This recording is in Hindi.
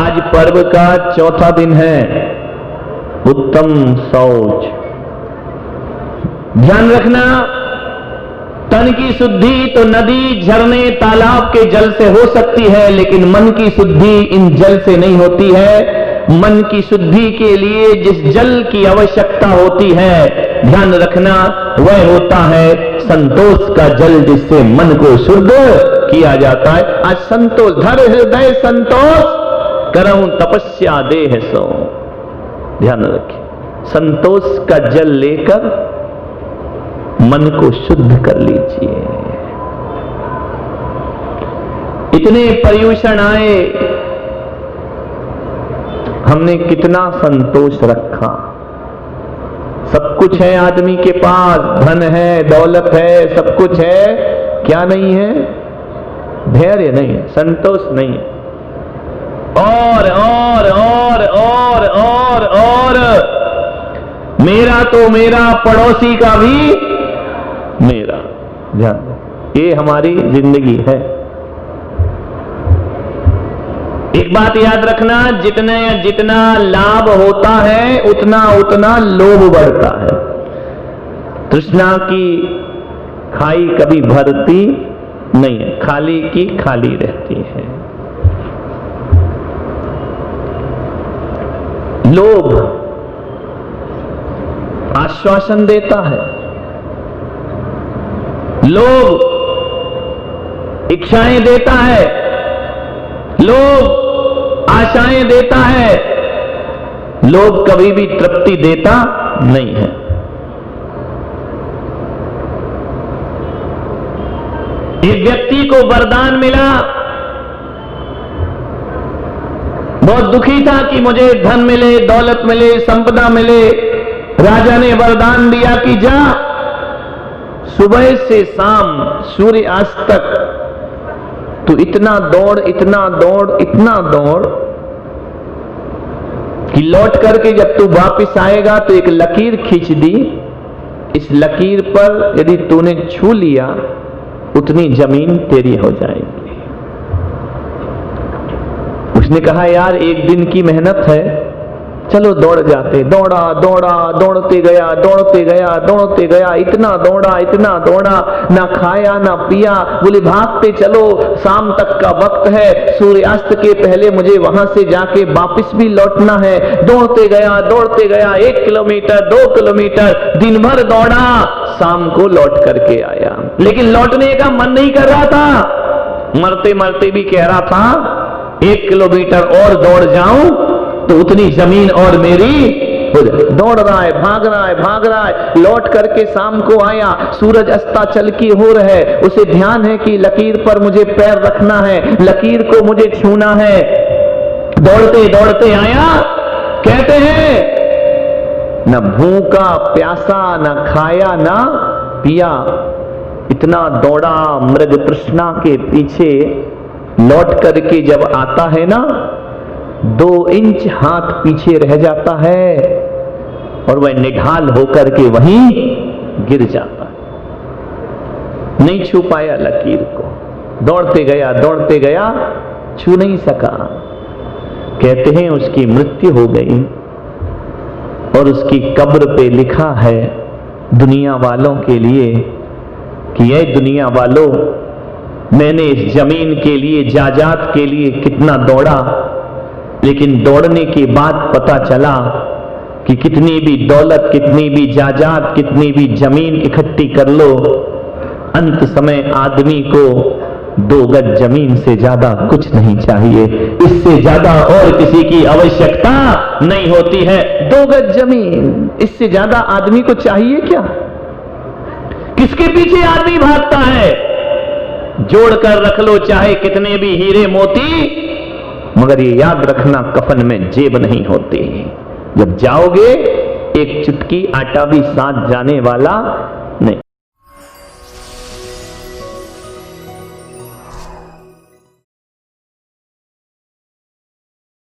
आज पर्व का चौथा दिन है, उत्तम शौच। ध्यान रखना, तन की शुद्धि तो नदी, झरने, तालाब के जल से हो सकती है, लेकिन मन की शुद्धि इन जल से नहीं होती है। मन की शुद्धि के लिए जिस जल की आवश्यकता होती है, ध्यान रखना, वह होता है संतोष का जल, जिससे मन को शुद्ध किया जाता है। आज संतोष, धर हृदय संतोष, करऊं तपस्या देह सो। ध्यान रखिए, संतोष का जल लेकर मन को शुद्ध कर लीजिए। इतने पर्यूषण आए, हमने कितना संतोष रखा। सब कुछ है आदमी के पास, धन है, दौलत है, सब कुछ है, क्या नहीं है? धैर्य नहीं है, संतोष नहीं है। और मेरा तो मेरा, पड़ोसी का भी मेरा। ध्यान दो, ये हमारी जिंदगी है। एक बात याद रखना, जितना लाभ होता है उतना उतना लोभ बढ़ता है। तृष्णा की खाई कभी भरती नहीं है, खाली की खाली रहती है। लोभ आश्वासन देता है, लोभ इच्छाएं देता है, लोभ आशाएं देता है, लोभ कभी भी तृप्ति देता नहीं है। एक व्यक्ति को वरदान मिला, बहुत दुखी था कि मुझे धन मिले, दौलत मिले, संपदा मिले। राजा ने वरदान दिया कि जा, सुबह से शाम सूर्यास्त तक तू इतना दौड़, इतना दौड़, इतना दौड़ कि लौट करके जब तू वापस आएगा तो एक लकीर खींच दी। इस लकीर पर यदि तूने छू लिया, उतनी जमीन तेरी हो जाएगी। उसने कहा, यार एक दिन की मेहनत है, चलो दौड़ जाते। दौड़ा दौड़ा, दौड़ते गया, दौड़ते गया, दौड़ते गया, इतना दौड़ा, ना खाया ना पिया। बोले भागते चलो, शाम तक का वक्त है, सूर्यास्त के पहले मुझे वहां से जाके वापस भी लौटना है। दौड़ते गया 1 किलोमीटर, 2 किलोमीटर, दिन भर दौड़ा, शाम को लौट करके आया। लेकिन लौटने का मन नहीं कर रहा था, मरते मरते भी कह रहा था 1 किलोमीटर और दौड़ जाऊं तो उतनी जमीन और मेरी हो जाए। दौड़ रहा है, भाग रहा है, लौट करके शाम को आया, सूरज अस्ताचल की हो रहा है। उसे ध्यान है कि लकीर पर मुझे पैर रखना है, लकीर को मुझे छूना है। दौड़ते दौड़ते आया, कहते हैं न भूखा प्यासा, न खाया ना पिया, इतना दौड़ा मृग तृष्णा के पीछे। लौट करके जब आता है ना, 2 इंच हाथ पीछे रह जाता है और वह निढाल होकर के वहीं गिर जाता है। नहीं छू पाया लकीर को, दौड़ते गया, छू नहीं सका। कहते हैं उसकी मृत्यु हो गई और उसकी कब्र पे लिखा है दुनिया वालों के लिए कि ये दुनिया वालों, मैंने इस जमीन के लिए, जायदाद के लिए कितना दौड़ा, लेकिन दौड़ने के बाद पता चला कि कितनी भी दौलत, कितनी भी जायदाद, कितनी भी जमीन इकट्ठी कर लो, अंत समय आदमी को 2 गज जमीन से ज्यादा कुछ नहीं चाहिए। इससे ज्यादा और किसी की आवश्यकता नहीं होती है। 2 गज जमीन, इससे ज्यादा आदमी को चाहिए क्या? किसके पीछे आदमी भागता है? जोड़कर रख लो चाहे कितने भी हीरे मोती, मगर ये याद रखना, कफन में जेब नहीं होती। जब जाओगे एक चुटकी आटा भी साथ जाने वाला